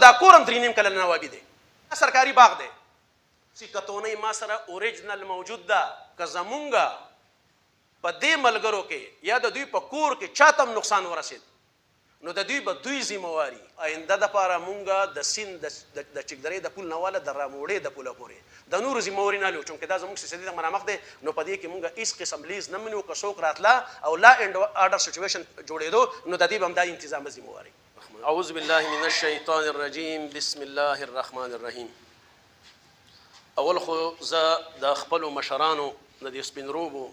دا کور هم 3.5 کلن نوابي دی، سرکاري باغ دی. چې کتونی ما سره اوریجنل موجود ده، که زمونږ په دې ملګرو کې یا د دوی په کور کې چاته هم نقصان ورسېد نو د دوی به دوی ذمواري. آینده دپاره مونږ د سیند د چکدرې د پول نه واله د راموړې د پوله پورې د نورو ذمواري نه لو، چونکې دا زموږ سیاسي ته منامخ دی. نو په دې کې مونږ هېڅ قسم لیز نه منو. که څوک راتله او لا اینډ آرډر سچویشن جوړېدو نو د دې به هم دا انتظام ذمواري. اعوذ بالله من الشیطان الرجیم، بسم الله الرحمن الرحیم. اول خو زه د خپلو مشرانو د دې سپین روبو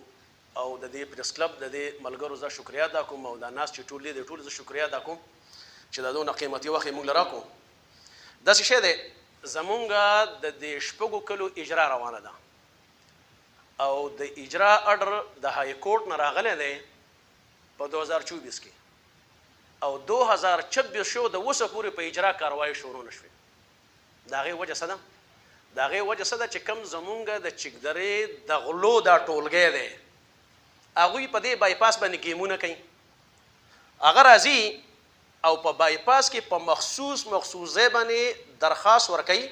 او د دې پریس کلب د دې ملګرو زه شکریا ادا کوم، او دا ناس چې ټول دي ټول زه شکریا ادا کوم چې دا دونه قیمتي وخت یې موږ له راکړو. داسې شی دی زمونږ د دې 6 کلو اجرا روانه ده او د اجرا اډر د های کورټ نه راغلی دی په 2024 کې او 2026 شو د اوسه پورې په اجرا کاروایي شروع نه شوې. د هغې وجه څه ده؟ د هغې وجه څه ده چې کوم زمونږ د چکدرې د غلو دا ټولګی دی هغوی په دې بایپاس باندې ګیمونه کوي. هغه راځي او په بایپاس کې په مخصوص ځای باندې درخواست ورکوي،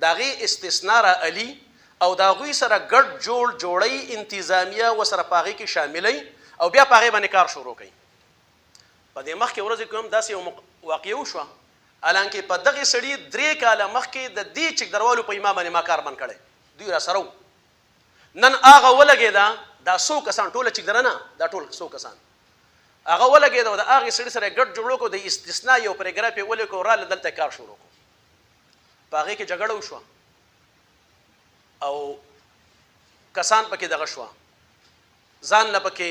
د هغې استثنا راعلي او د هغوی سره ګډ جوړی انتظامیه ورسره په هغې کې شاملوي او بیا په هغې باندې کار شروع کوي. په دې مخکې ورځې کې هم داسې یو واقعه وشوه، حالانکې په دغې سړي 3 کاله مخکې د دې چکدروالو په ایما باندې ما کار بند کړی، دوی را سره وو. نن هغه ولګېده، دا 100 کسان ټوله چکدره نه، دا ټول 100 کسان هغه ولګېده او د هغې سړي سره ګډ جوړ وکړو، د استثنا یو پریګراف یې ولیکو، راله دلته کار شروع کړو. په هغې کې جګړه وشوه او کسان پکې دغه شوه، ځان له پکې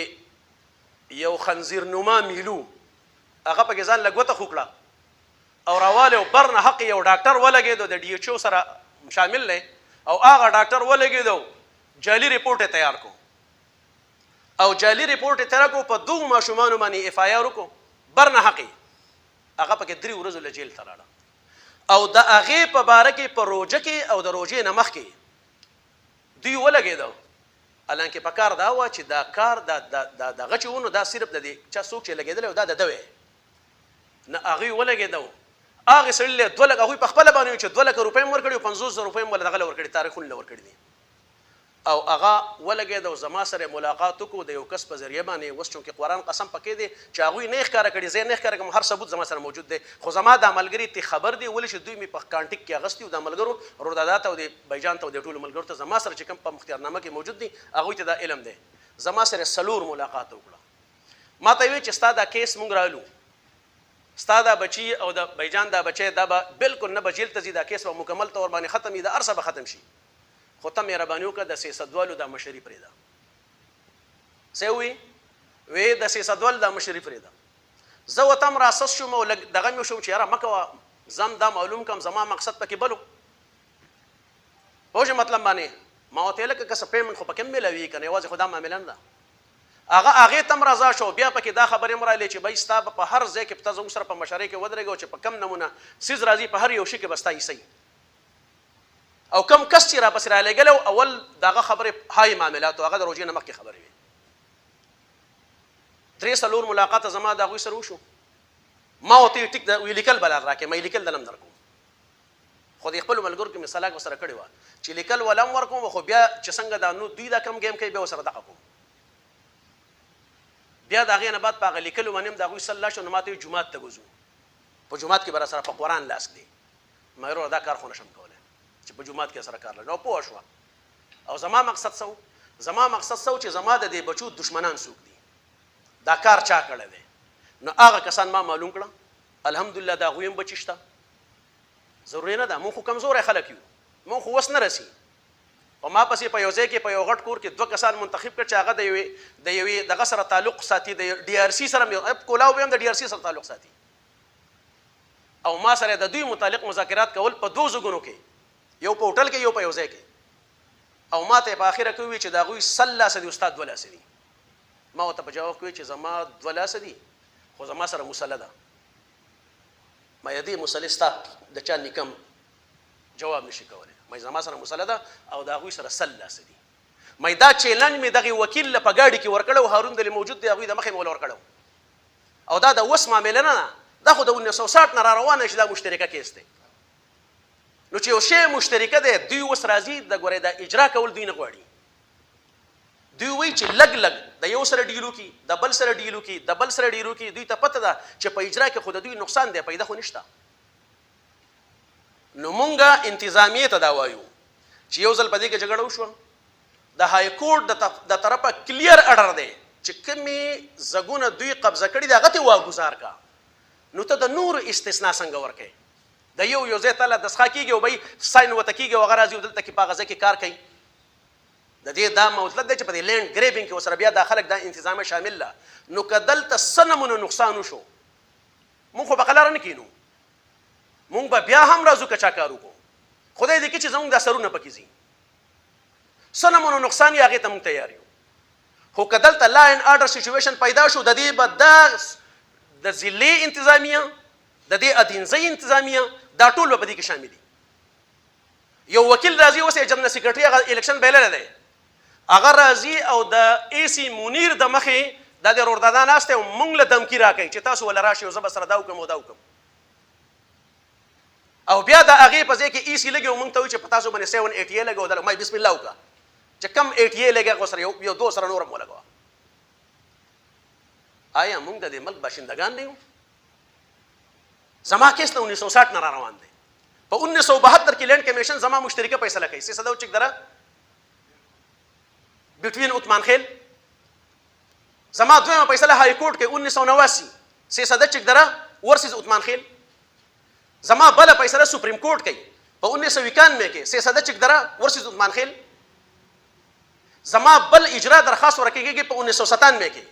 یو خنزیر نما میلو هغه پکې ځان له ګوته خوکړه او راوالی او برنه حق یو ډاکټر ولګېدو د ډي ایچ او سره شامل دی او هغه ډاکټر ولګېدو، جعلي ریپورټ یې تیار کړو او جعلي ریپورټ یې تیار کړو، په 2 ماشومانو باندې اف آی آر وکړو، برنه حق هغه پکې 3 ورځو له جیل ته لاړه. او د هغې په باره کې په روژه کې او د روژې نه مخکې دوی ولګېدو، حالانکې په کار دا وه چې دا کار دغه چې و نو دا صرف د دې چا څوک چې لګېدلی او دا د ده وی نه، هغوی ولګېدو. هغې سړي له 2 لکه هغوی په خپله باندې وي چې 2 لکه روپۍ هم ورکړي او 50,000 روپۍ هم دغه له ورکړي، تاریخونه له ورکړي دي. او هغه ولګېدو، زما سره ملاقات وکړو د یو کس په ذریعه باندې. اوس چونکې قرآن قسم پکې دی چې هغوی نه یې ښکاره کړي، زه یې نه ښکاره کړم، هر ثبوت زما سره موجود دی. خو زما دا ملګري تی خبر دی ولې چې دوی مې په کانټیکټ کې اخیستي او دا ملګرو رودادا ته او د بیجان ته او د ټولو ملګرو ته زما سره چې کوم په مختارنامه کې موجود دي هغوی ته دا علم دی. زما سره 4 ملاقات وکړه. ما ته یې ویل چې ستا دا کیس مونږ رالو، ستا دا بچي او د بیجان دا بچی دا به بلکل نه به جیل ته ځي، دا کیس به مکمل طور باندې ختم وي، دا هر څه به ختم شي، خو ته مهرباني وکړه د سیاستوالو دا مشري پرېږده. څه وی د سیاستوالو دا مشري پرېږده. زه ورته هم راسس شوم او لږ دغه مې وشوم چې یاره مه کوه، زم دا معلوم کړم زما مقصد پکې بل و. پوه شې مطلب باندې ما ورته ویل که څه پیمنټ خو پکې هم میلاوي که نه، یوازې خو دا معامله نه ده. هغې ته هم رضا شو. بیا پکې دا خبرې هم راغلې چې بی ستا به په هر ځای کې ته زموږ سره په مشارۍ کې ودرېږه او چې په کم نمونه څیز راځي په هر یو شي کې به ستا حصه او کم کس چې راپسې رالېږلی اول د هغه خبرې های معاملات و هغه د روژې نه مخکې خبرې وې. 3-4 ملاقاته زما د هغوی سره وشو. ما ورته ویل ټیک ده، وی لیکل به راکړې، ما یې لیکل دله هم درکوم، خو د خپلو ملګرو کې مې سلاک ورسره کړې وه چې لیکل وله هم ورکوم، خو بیا چې څنګه دا نو دوی دا کم ګیم کوي بیا ورسره دغه کوم. بیا د هغې نه بعد په هغه لیکلو باندې هم د هغوی سل شو. نو ما ته ویل جومات ته ځو، په جومات کې به راسره په قرآن لاس دی. ما ویل دا کار خو نشم کولی چې په جومات کې سره کار لري. او پوه شوه. او زما مقصد څه و؟ زما مقصد څه و چې زما د دې بچو دشمنان څوک دي، دا کار چا کړی دی. نو هغه کسان ما معلوم کړه. الحمدلله د هغوی هم بچي شته، ضروري نه ده، مونږ خو کمزوری خلک یو، مونږ خو وس نه رسي. او ما پسې په یو ځای کې په یو غټ کور کې 2 کسان منتخب کړ چې هغه د یوې دغه سره تعلق ساتي، د ډي آر سی سره کولاو به هم د ډي آر سی سره تعلق ساتي. او ما سره د دوی متعلق مذاکرات کول په 2 ځګونو کې، یو په هوټل کې یو په یو ځای کې. او ما ته په اخره کې وویل چې د هغوی 100 لاسه دي، استاد 2 لاسه دي. ما ورته په جواب کې وویل چې زما 2 لاسه دي خو زما سره مسله ده. ما یې دې مسلې ستا د چا نیکم جواب نشي کولی. ما زما سره مسله ده او د هغوی سره 100 لاسه دي. ما دا چیلنج مې دغې وکیل له په ګاډي کې ورکړی و، هارون دلې موجود دی، هغوی د مخې مې ول ورکړی و. او دا د اوس معامله نه ده، دا خو د 1960 نه را روانه چې دا مشترکه کیس دی. نو چې یو شی مشترکه دی دوی اوس راځي د ګورې د اجرا کول دوی نه غواړي. دوی وایي چې لږ لږ د یو سره ډیلو کی د بل سره ډیلو کی د بل سره ډیلو کی. دوی ته پته ده چې په اجرا کې خو د دوی نقصان دی پیدا خو نشته. نو مونږه انتظامیې ته دا وایو چې یو ځل په دې کې جګړه وشوه د های کورټ د طرفه کلیر اډر دی چې کومې زګونه دوی قبضه کړي دي هغه ته واګزار کا. نو ته د نور استثنا څنګه ورکې د یو ځای ته له دسخه کېږي او بی ساین ورته کېږي او هغه راځي او دلته کې په هغه ځای کې کار کوي. د دې دا مطلب دی چې په دې لینډ ګریبینګ کې ورسره بیا دا خلک دا انتظامه شامل ده. نو که دلته څه نمونه نقصان وشو مونږ خو به قلاره نه کینو، مونږ به بیا هم راځو که چا کار وکړو. خدای دې کړي چې زموږ دا سرونه پکې ځي. څه نمونه نقصان یې هغې ته مونږ تیار یو. خو که دلته لا اینډ آرډر سچویشن پیدا شو د دې به دا د ضلعې انتظامیه د دې ادینځۍ انتظامیه دا ټول به په دې کې شامل دي. یو وکیل راځي اوس یې جنرال سیکرټري هغه الیکشن بایللی دی هغه راځي او د اے سی منیر د مخې دا د روردادا ناست دی او مونږ له دمکي راکوي چې تاسو وله راشئ او زه به سره دا وکړم او دا وکړم. او بیا د هغې په ځای کې اے سی لګي او مونږ ته وایي چې په تاسو باندې 780 لګي او دا ما بسم الله وکړه چې کم 80 لګي هغه سره یو دو سره نور هم ولګوه. آیا مونږ د دې ملک باشندگان نه یو؟ زما کیس له 1960 نه را روان دی. په 1972 کې لینډ کمیشن زما مشترکه فیصله کوي سیسده او چکدره بټوین عثمان خیل. زما دویمه فیصله های کورټ کې 1989 سیسده چکدره ورسز عثمان خیل. زما بله فیصله سپریم کورټ کوي په 1991 کې سیسده چکدره ورسز عثمان خیل. زما بل اجرا درخواست ورکېږي په 1997 کې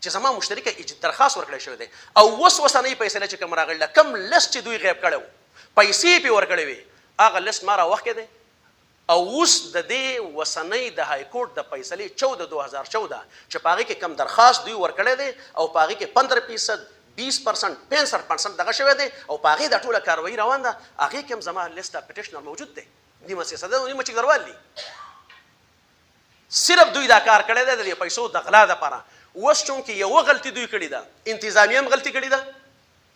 چې زما مشترکه درخواست ورکړی شوی دی او اوس اوسنۍ فیصله چې کوم راغلی کم لست چې دوی غیب کړی و پیسې پې ورکړې وې هغه لست ما راوښکی دی او اوس د دې اوسنۍ د های کورټ د فیصلې 14/2014 چې په هغې کې کم درخواست دوی ورکړی دی او په هغې کې 15% 20% 65% دغه شوی دی او په هغې دا ټوله کاروایي روان ده. هغې کې هم زما لست پټیشنر موجود دی نیمه سیاستدان او نیمه چکدروال دي. صرف دوی دا کار کړی دی د دې پیسو د غلا دپاره. اوس چونکې یوه غلطي دوی کړې ده انتظامیه هم غلطي کړې ده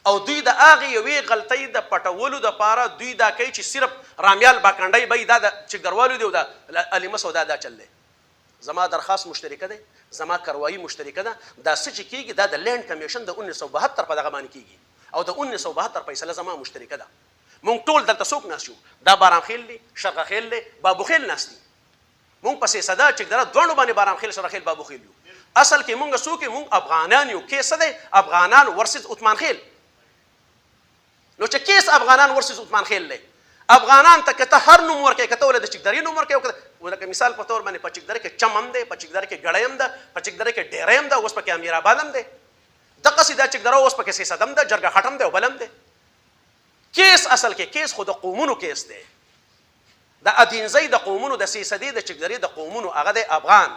او دوی د هغې یوې غلطۍ د پټولو دپاره دوی دا کوي چې صرف رامیال باکنډی به دا د چکدروالو دی او د علیمه سودا دا چل دی. زما درخواست مشترکه دی زما کاروایي مشترکه ده. دا څه چې کېږي دا د لینډ کمیشن د 1972 په دغه باندې کېږي او د 1972 فیصله زما مشترکه ده. مونږ ټول دلته څوک ناست یو دا بارام خیل دی شرقه خیل دی بابو خیل ناست دي. مونږ په سیسده چکدره دواړو باندې بارام خیل شرقه خیل بابو خیل یو. اصل کې مونږ څوک یو مونږ افغانان یو. کیس دی افغانان ورسز عثمان خیل. نو چې کیس افغانان ورسز عثمان خیل دی افغانان ته که ته هر نوم ورکوې که ته ولې د چکدرې نوم ورکوې لکه مثال په طور باندې په چکدره کې چم هم دی په چکدره کې ګړی هم ده په چکدره کې ډیری هم ده اوس پکې امیرآباد هم دی دقسې دا چکدره اوس پکې سیسد هم ده جرګه خټ هم دی او بل هم دی. کیس اصل کې کیس خو د قومونو کیس دی د ادینځۍ د قومونو د سیسدې د چکدرې د قومونو هغه دی افغان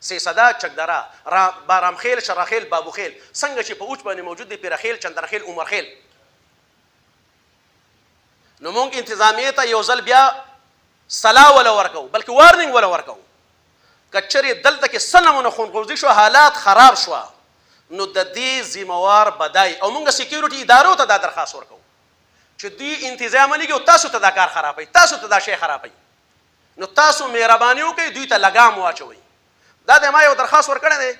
سیسده چکدره بارام خیل شرخیل بابو خیل څنګه چې په اوچ باندې موجود دی پیرخیل چندرخیل عمر خیل. نو مونږ انتظامیې ته یو ځل بیا سلا وله ورکوو بلکې وارننګ وله ورکوو که چرې دلته کې څه نمونه خونغوزي شوه حالات خراب شوه نو د دې ذموار بدای او مونږ سیکیورټي ادارو ته دا درخواست ورکوو چې دوی انتظام لګي او تاسو ته دا کار خرابوي تاسو ته دا شی خرابوي نو تاسو مهرباني وکړئ دوی ته لګام واچوئ. دا د ما یو درخواست ورکړی دی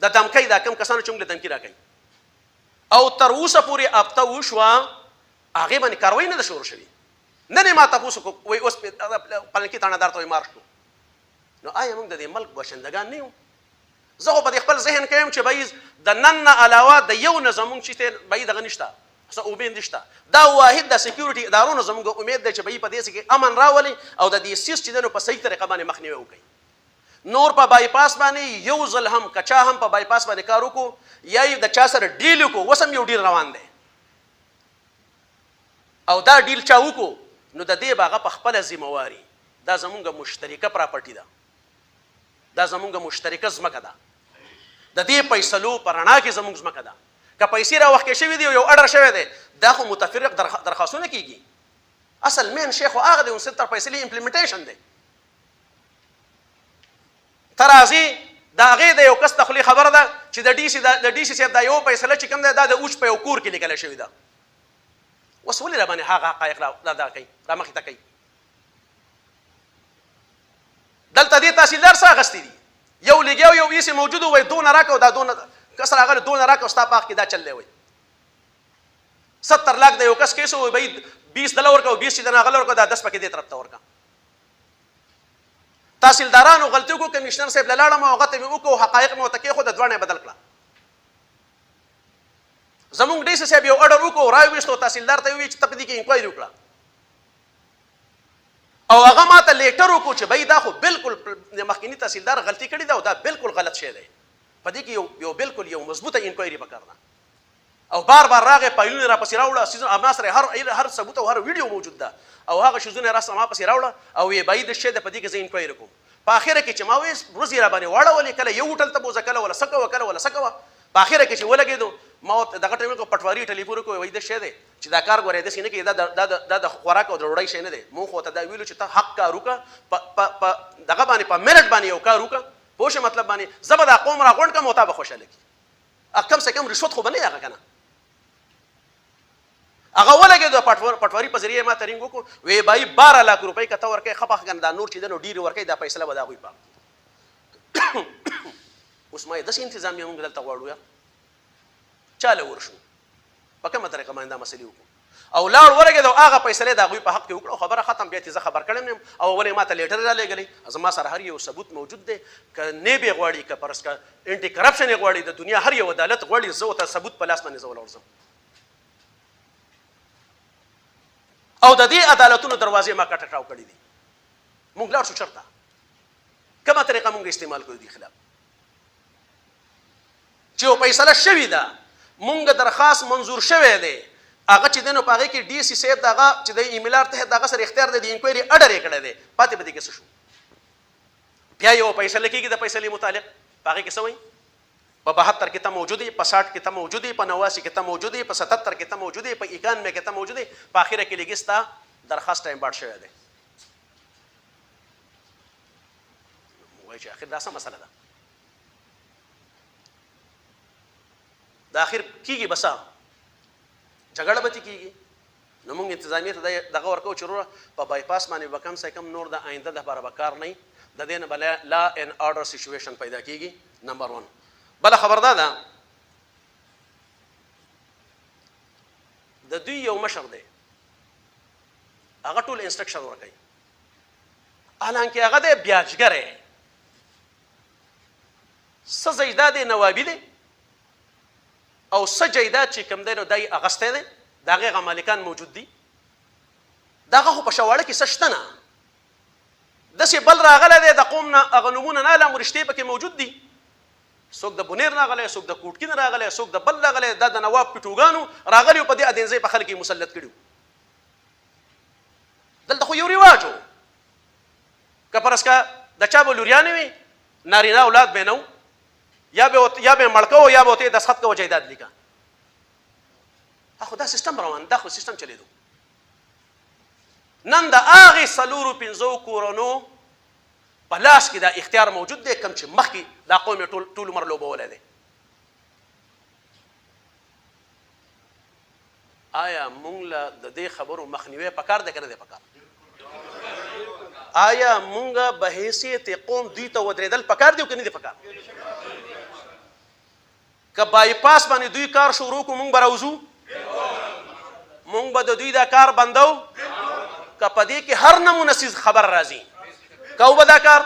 د دمکۍ دا کم کسانو چې موږ له دمکي راکوي او تر اوسه پورې هفته وشوه هغې باندې کاروایي نه ده شروع شوې. نن یې ما تپوس وکړو وایي اوس پلنکي تاڼهدار ته وایي مارش کړو. نو آیا موږ د دې ملک باشندګان نه یو؟ زه خو په دې خپل ذهن کې یم چې بهی د نن نه علاوه د یو نه زموږ چې بهی دغه نشته څه امید نشته. دا واحد د سیکیورټي ادارو نه زموږ امید دی چې بهی په دې کې امن راولي او د دې سیس چې دی نو په صحیح طریقه باندې مخنیوی وکړي. نور په بایپاس باندې یو ځل هم که چا هم په بایپاس باندې کار وکړو یا یې د چا سره ډیل وکړو اوس هم یو ډیل روان دی او دا ډیل چا وکړو نو د دې به هغه په خپله ذمواري دا زمونږ مشترکه پراپرټي ده دا زمونږ مشترکه ځمکه ده د دې فیصلو په رڼا کې زمونږ ځمکه ده. که پیسې راوښکې شوي دي او یو اډر شوی دی دا خو متفرق درخواستونه کېږي. اصل مین شی خو هغه دی اوس تر فیصلې امپلیمنټیشن دی. ته راځې د هغې د یو کس د خولې خبره ده چې د ډي سي صاحب دا یو فیصله چې کوم دی دا د اوچ په یو کور کې لیکلی شوې ده اوس ولې را باندې هغه حقایق دا کوي را مخې ته کوي دلته دې تحصیلدار څه اخیستي دي یو لګیا یو ایسې موجود وای دونه راکړه دا دونه کس راغلی دونه راکړه ستا په حق کې دا چل دی وای 70 لاک د یو کس کیسو وای بھائی 20 دله ورکړه او 20 چې دنه غله ورکړه دا 10 پکې دې طرف ته ورکړه تحصیلدارانو غلطي وکړو کمشنر صاحب له لاړم او هغه ته مې وکړو حقایق مې ورته کېښوده دواړه یې بدل کړه زمونږ ډي سي صاحب یو اډر وکړو راویستو تحصیلدار ته یې وویل چې ته په دې کې انکوایري وکړه او هغه ما ته لیټر وکړو چې بھائی دا خو بالکل مخکینی تحصیلدار غلطي کړې ده او دا بالکل غلط شی دی په دې کې یو بالکل یو مضبوطه انکوایري پکار ده او بار بار راغی پایلونه را پسې راوړه سیزن ما سره هر ثبوت او هر ویډیو موجود ده او هغه شیزونه را سره ما پسې راوړه او یې بھائی د شی د په دې کې زه انکوایري کوم په اخره کې چې ما وې روزي را باندې واړولې کله یو هوټل ته بوزه کله ولا سکه وکړه ولا سکه په اخره کې چې ولګېدو ما دغه ټیم کو پټواری ټلیفون کوي وای د شه دی چې دا کار غوړې د سینې کې دا د خوراک او ډوډۍ شي نه دی مونږ خو ته دا ویلو چې ته حق کار وکړه دغه باندې په منټ باندې یو کار وکړه پوه شو مطلب باندې زبر دا قوم را غونډ کا مطابق خوشاله کی کم سے کم رشوت خو بنې هغه کنه هغه ولګېدو پټواری په ذریعه ما ترینګ وکړو وی بای 12 لک روپۍ کته ورکې خپخ کنه دا نور چې دنو ډیر ورکې دا پیسې به دا غوي پام اوس ما د انتظام یې موږ دلته غواړو یا چاله ورشو په کومه طریقه باندې دا مسلې وکړو او لاړ ورګېدو هغه پیسې دا غوي په حق کې وکړو خبره ختم بیا چې زه خبر کړم او ولې ما ته لیټر را لګلې زما سره هر یو ثبوت موجود دی ک نه به غواړي ک پرس کا انټي کرپشن غواړي د دنیا هر یو عدالت غواړي زه ته ثبوت په لاس باندې زول ورزم او د دې عدالتونو دروازې ما کټکټاو کړې دي مونږ لاړ شو چرته کومه طریقه مونږ استعمال کړو دي خلاف چې یو فیصله شوې ده مونږ درخواست منظور شوی دی هغه چې دنو پاغه کې ډي سي صاحب دغه چې د ایمیلار ته دغه سره اختیار دی د انکوایري اډر یې کړی دی پاتې به دې کې څه شو بیا یو فیصله کېږي د فیصلې متعلق پاغه کې څه وایي په 72 کې ته موجود یې په 60 کې ته موجود یې په 89 کې ته موجود یې په 77 کې ته موجود یې په 91 کې ته موجود یې په اخره کې لګستا درخواست ټایم باډ شوی دی وایي چې اخر دا څه مسله ده د اخر کېږي بسا جګړه به کېږي نو موږ انتظامیه ته دغه ورکو چې وروره په بای پاس باندې به کم سے کم نور د آینده لپاره به کار نه وي د دې نه به لا ان آرډر سچویشن پیدا کېږي نمبر 1 بله خبر دا ده د دوی یو مشر دی هغه ټول انسټرکشن ورکوي حالانکه هغه دی بیاجګر یې څه جایداد نوابي دی او څه جایداد چې کوم دی نو دی اغستی دی د هغې مالکان موجود دي دغه خو په شواړه کې څه شته نه داسې بل راغلی دی د قوم نه هغه نومونه نه علم رشتې پکې موجود دي څوک د بونیر راغلی څوک د کوټکي نه راغلی څوک د بل راغلی دا د نواب پیټوګانو راغلي په دې ادینځۍ په خلک یې مسلط کړي دلته خو یو رواج و که فرض که د چا به لوریانې وي نارینه اولاد به نه و یا به مړ کوو یا به ورته یې دستخط کوو جایداد لیکه خو دا سیستم روان دا خو سیستم چلیدو نن د هغې 4-5 کورونو په لاس کې دا اختیار موجود دی کوم چې مخکې دا قوم یې ټول عمر لوبولی دی آیا موږ له د دې خبرو مخنیوی پکار دی که نه دی پکار آیا موږ به حیثیت قوم دوی ته ودرېدل پکار دی او که نه دی پکار که بایپاس باندې دوی کار شروع کړو موږ به راوځو مونږ به د دوی دا کار بندو که په دې کې هر نمونه څیز خبر راځي کوو به دا کار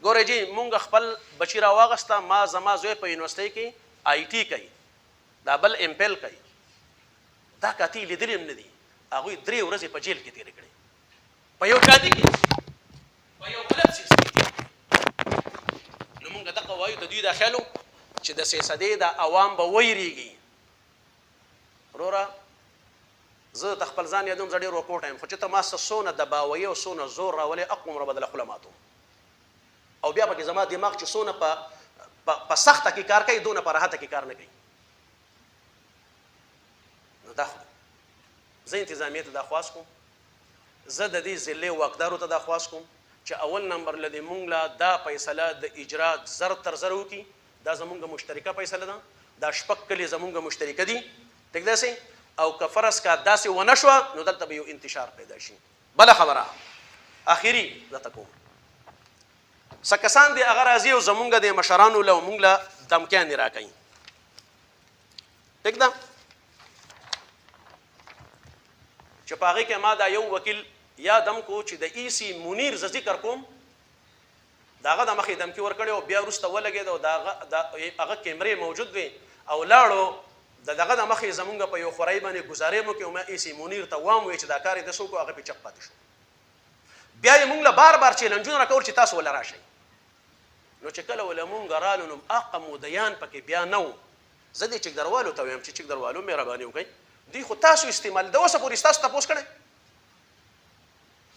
ګورئ جي مونږ خپل بچي راواغسته ما زما زوی په یونیورسټۍ کې آی ټي کوي دا بل امپل کوي دا کاتې لیدلي هم نه دي هغوی 3 ورځې په جیل کې تېرې کړې په یو شادي کې په یو غلط څیز کې نو مونږ دغه وایو د دوی دا خیال چې د سیاستې د عوام به ویریږي وروره زه د خپل ځان یادوم زه ډېر وکوټه یم خو چې ته ما څه څونه دباویې او څونه زور راولې اقوم را بدله خوله ماتوم او بیا پکې زما دماغ چې څونه په سخته کې کار کوي دونه په راحته کې کار نه کوي نو دا خو زه انتظامیې ته دا خواست کوم زه د دې ضلعې واکدارو ته دا خواست کوم چې اول نمبر له دې مونږ له دا فیصله د اجرا زر تر زر وکړي دا زمونږ مشترکه فیصله ده دا 6 کلي زمونږ مشترکه دي ټیک ده سي او که فرض کا داسې ونه شوه نو دلته به یو انتشار پیدا شي. بله خبره اخري درته کوم، څه کسان دي هغه راځي او زمونږ د مشرانو له مونږ له دمکیانې راکوي. ټیک ده چې په هغې کې ما دا یو وکیل یادم کو چې د ایسی منیر زه ذکر کوم، د هغه د مخې دمکي ورکړی او بیا وروسته ولګېد او د هغه کیمرې موجود وې او لاړو د دغه د مخې زمونږ په یو خورۍ باندې ګزارې مو کې او ما ایسی منیر ته وام وی چې دا کار یې داسې وکړو، هغه پې چپ پاتې شو. بیا یې مونږ له بار بار چیلنجونه راکول چې تاسو وله راشئ. نو چې کله وله مونږ رالو نو هغه مدیان پکې بیا نه و. زه دې چکدروالو ته ویم چې چکدروالو مهرباني وکئ، دوی خو تاسو استعمال د اوسه پورې ستاسو تپوس کړی.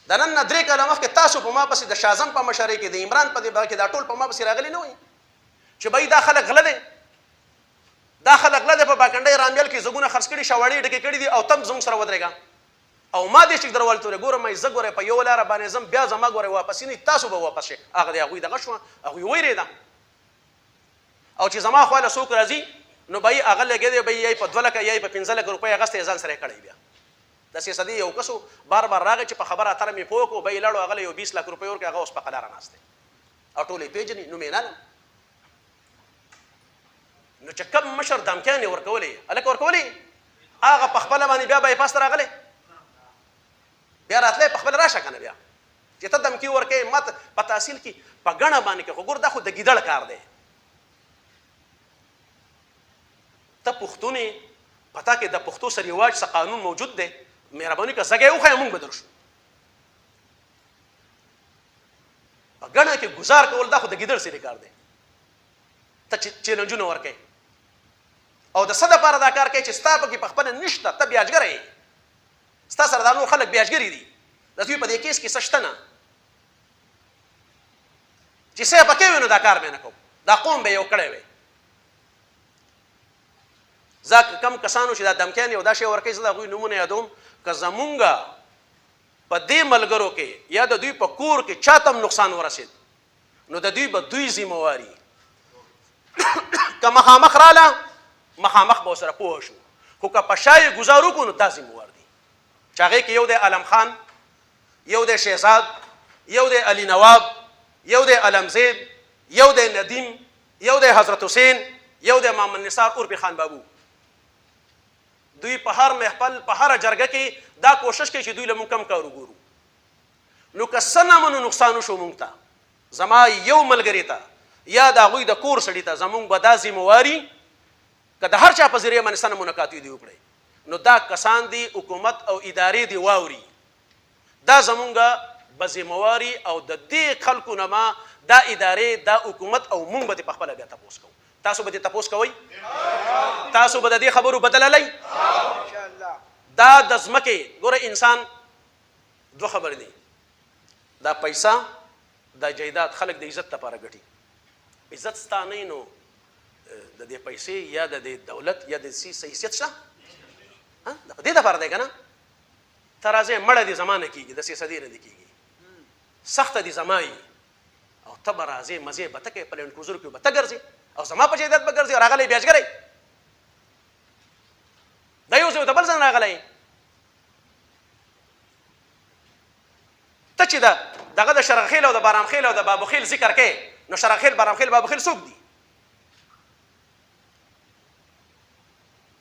د نن نه 3 کاله مخکې تاسو په ما پسې د شازم په مشرۍ کې د عمران په دې باره کې دا ټول په ما پسې راغلي نه وئ چې بهی دا خلک غله دی، دا خلک غله دی. په باکنډۍ رامیل کې زګونه خرڅ کړي، شواړې ډکې کړي دي او تم زموږ سره ودرېږه. او ما دې چکدروال ته ګوره ما زه ګوره په یو لاره باندې ځم، بیا زما ګوره واپس نه تاسو به واپس شئ. هغه د هغوی دغه شوه، هغوی ویرېده او چې زما خواله څوک راځي نو به یې هغه لګېدی، به یې په 2 لکه یا یې په 15 لکه روپۍ اخیستی یې ځان سره یې کړی. بیا داسې صدي یو کسو بار بار راغی چې په خبره اتره مې پوه کړو، به یې لاړو هغه له یو 20 لک روپۍ ورکړې، هغه اوس په قلاره ناست دی او ټول یې پېژني، نوم یې نلم. نو چې کم مشر دمکیانې ورکولې هلکه ورکولې هغه په خپله باندې بیا بایپاس ته راغلی، بیا راتلی په خپله راشه که نه. بیا چې ته دمکي ورکوې ما ته په تحصیل کې په ګڼه باندې کې خو ګور دا خو د ګیدړ کار دی. ته پښتون یې، پتا کې د پښتو سره رواج څه قانون موجود دی، مهرباني که زګی وښیه موږ به در شو. په ګڼه کې ګزار کول دا خو د ګیدړ سره کار دی. ته چیلنجونه ورکوې او د څه دپاره دا کار کوي چې ستا پکې په خپله نشته، ته بیاجګره یې، ستا سره دا نور خلک بیاجګري دي. د دوی په دې کیس کې څه شته نه چې څه یې پکې وي نو دا کار به نه کوم، دا قوم به یو کړی وی. زه کم کسانو چې دا دمکیانې او دا شی ورکوي زه د هغوی نومونه یادوم. که زمونږ په دې ملګرو کې یا د دوی په کور کې چاته هم نقصان ورسېد نو د دوی به دوی ذمواري که مخامخ راله مخامخ به ورسره پوه شو، خو که په شا یې ګزار وکړو نو دا ذموار دي. چې هغې کې یو دی علم خان، یو دی شهزاد، یو دی علي نواب، یو دی علمزید، یو دی ندیم، یو دی حضرت حسین، یو دی محمد نثار عرفي خان بابو. دوی په هر محفل په هره جرګه کې دا کوشش کوي چې دوی له موږ کم کار وګورو. نو که څه نه منو نقصان وشو موږ ته، زما یو ملګري ته یا د هغوی د کور سړي ته زموږ به دا ذمواري که د هر چا په ذریعه باندې څه منکات دي وکړئ نو دا کسان دي حکومت او ادارې دي واوري، دا زمونږ به ذمواري او د دې خلکو نه ما دا ادارې دا حکومت او مونږ به دې په خپله بیا تپوس کوو. تاسو به دې تپوس کوئ؟ تاسو به د دې خبرو بدللی؟ دا د ځمکې ګوره انسان 2 خبرې دي، دا پیسه دا جایداد خلک د عزت لپاره ګټي. عزت ستا نه نو د دې پیسې یا د دې دولت یا د سي حیثیت شته د دې دپاره دی که نه. ته راځې مړه دې زما نه کېږي، د سیسدې نه دې کېږي، سخته دې زما یي او ته به راځې مزې به ته کوې، په لینډ کروزرو کې به ته ګرځې او زما په جایداد به ګرځې او راغلی بیاجګری دا یو ځای د بل ځای راغلی. ته چې دغه د شرغخیل او د بارامخیل او د بابوخیل ذکر کوې نو شرغخیل بارامخیل بابوخیل څوک دي؟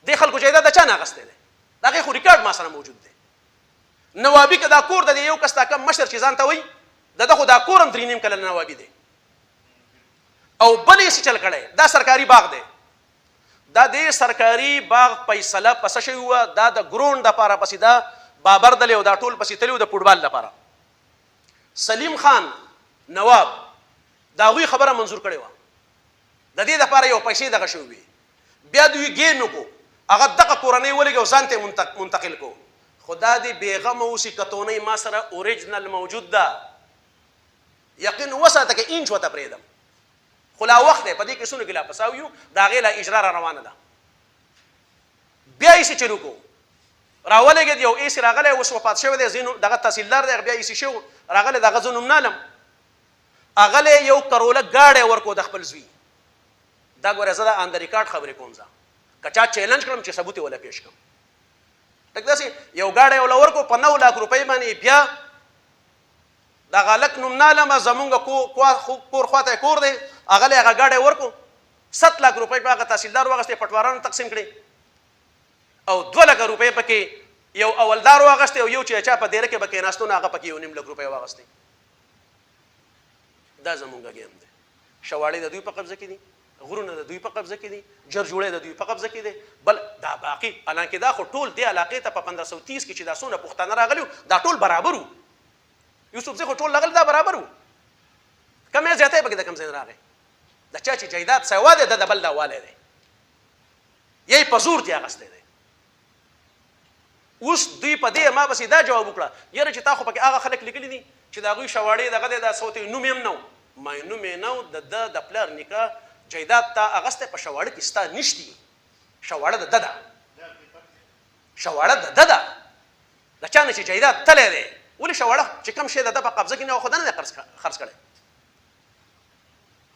دې خلکو جایداد د چا نه اخیستی دی؟ د هغې خو ریکارډ ما سره موجود دی. نوابي که دا کور د دې یو کس دا کم مشر چې ځان ته وایي د ده خو دا کور هم 3.5 کلن نوابي دی او بل یې څه چل کړی دا سرکاري باغ دی. دا دې سرکاري باغ فیصله په څه شوې وه؟ دا د ګروند دپاره پسې دا بابر دلی او دا ټول پسې تلي و د فوټبال دپاره. سلیم خان نواب د هغوی خبره منظور کړې وه، د دې دپاره یو پیسې دغه شوې وې. بیا دوی ګین وکړو، هغه دغه کورنۍ ولګي او ځان ته منتقل کو. خو دا دې بېغمه اوسي کتونۍ ما سره اوریجنل موجود ده، یقین وساته که انچ ورته پرېږدم، خو لا وخت دی په دې کیسونو کې لا پساو یو، د هغې لا اجرا را روانه ده. بیا یې څه چلو کوو، راولېږېد یو ایسي راغلی اوس وفات شوی دی، ځینو دغه تحصیلدار دی بیا ایسي شو راغلی، د هغه زه نوم نالم. هغه یو کروله ګاډی ورکو د خپل زوی. دا ګوره زه د آن د ریکارډ خبرې کوم، زه که چا چیلنج کړم چې ثبوت یې وله پیش کړم. داسې یو ګاډی وله ورکو په 9 لک روپۍ باندې بیا دغه هلک نوم نه علمه زمونږ کور خواته کور دی هغه له هغه ګاډی ورکو 7 لک روپۍ په هغه تحصیلدار واغستې پټوارانو تقسیم کړي او 2 لک روپۍ پکې یو اولدار واغستې او یو چې چا په دیره کې به کېناستو نه هغه پکې 1.5 لک روپۍ واغستې. دا زمونږ گیم دی. شواړې د دوی په قبضه کې دي، غرونه د دوی په قبضه کې دي، جرجوړې د دوی په قبضه کې دي. بل دا باقي حالانکه دا خو ټول دې علاقې ته په 1530 کې چې دا څونه پښتانه راغلي دا ټول برابر وو. یوسف زی خو ټول لغل دا برابر وو. کم یې زیاتی پکې د کم ځای راغی. د چا چې جایداد سوا دی د بل دا والی دی، یې په زور دی اخیستی دی. اوس دوی په دې ما پسې دا جواب وکړه یاره چې تا خو پکې هغه خلک لیکلي دي چې د هغوی شواړې دغه دی دا صوت نوم یې هم نه و. ما نوم یې نه و، د ده د پلار نیکه جایداد تا اخیستی په شواړه کې ستا نشتي. شواړه د ده ده، شواړه د ده ده، د چا نه چې جایداد تلی دی. ولې شواړه چې کوم شی د ده په قبضه کې نه و خو ده نه دی خرڅ کړی.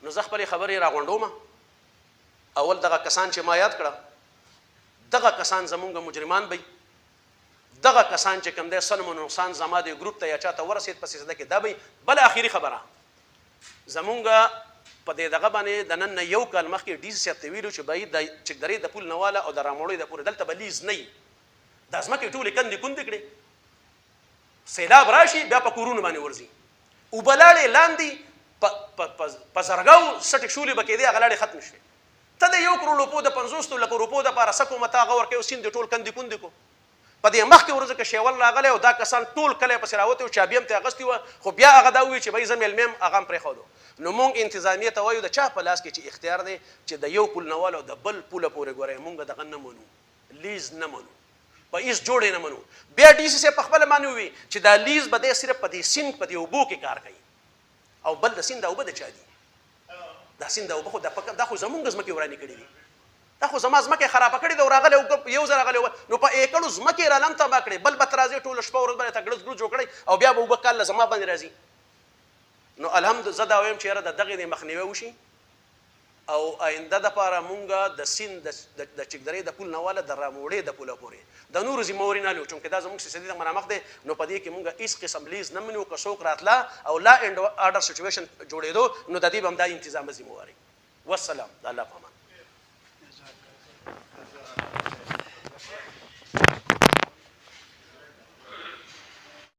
نو زه خپلې خبرې راغونډوم. اول دغه کسان چې ما یاد کړه دغه کسان زمونږ مجرمان به دغه کسان چې کوم دی سلم و نقصان زما د ګروپ ته یا چاته ورسېد په سلسله کې دا به بل آخري خبره زمونږ په دې دغه باندې د نن نه یو کال مخکې ډي سي صاحب ته ویلو چې بهي د چکدرې د پول نه واله او د راموړۍ د پورې دلته به لیز نه وي. دا ځمکې ټولې کندې کندې کړې، سیلاب راشي بیا په کورونو باندې ورځي، اوبه لاړې لاندې په زرګاو سټې شولې به کېدې هغه لاړې ختمې شوې. ته د 1 کروڑ روپو د 50 لکو روپو دپاره څه کومه ته هغه ورکوې او سیند ټول کندې کندې کو. په دې مخکې ورځو کې شیول راغلی او دا کسان ټول کلی پسې راوتې و، چابي هم ترې اخیستې وه، خو بیا هغه دا ووایي چې بهی زه میلمه یم هغه هم پرېښودو. نو موږ انتظامیې ته وایو د چا په لاس کې چې اختیار دی چې د یو پول نه والا او د بل پوله پورې ګورئ موږ دغه نه منو، لیز نه منو، په هېڅ جوړ یې نه منو. بیا ډي سي صاحب په خپله باندې ووي چې دا لیز به دی صرف په دې سیند په دې اوبو کې کار کوي او بل د سیند دا اوبه د چا دي؟ دا سیند دا اوبه خو دا خو زمونږ ځمکې ورانې کړي دي، دا خو زما ځمکې خرابه کړې ده او راغلی یو ځل راغلی نو په ایکړو ځمکې را لم تباه کړې، بل به ته راځې ټوله شپه ورځ باندې ته ګړز ګړز جوړ کړی او بیا به اوبه کال له زما باندې راځي. نو الحمد زه دا وایم چې یاره د دغې د مخنیوی وشي او آینده دپاره مونږ د سیند د چکدرې د پول نه واله د راموړې د پوله پورې د نورو ذمهواري نه لرو چونکې دا زموږ سیاسي د مخامخ دی. نو په دې کې مونږ هېڅ قسم لیز نه منو. که څوک راتله او لا اینډ آرډر سچویشن جوړېدو نو د دې به همدا انتظام ذمهواري. والسلام. د الله په امان.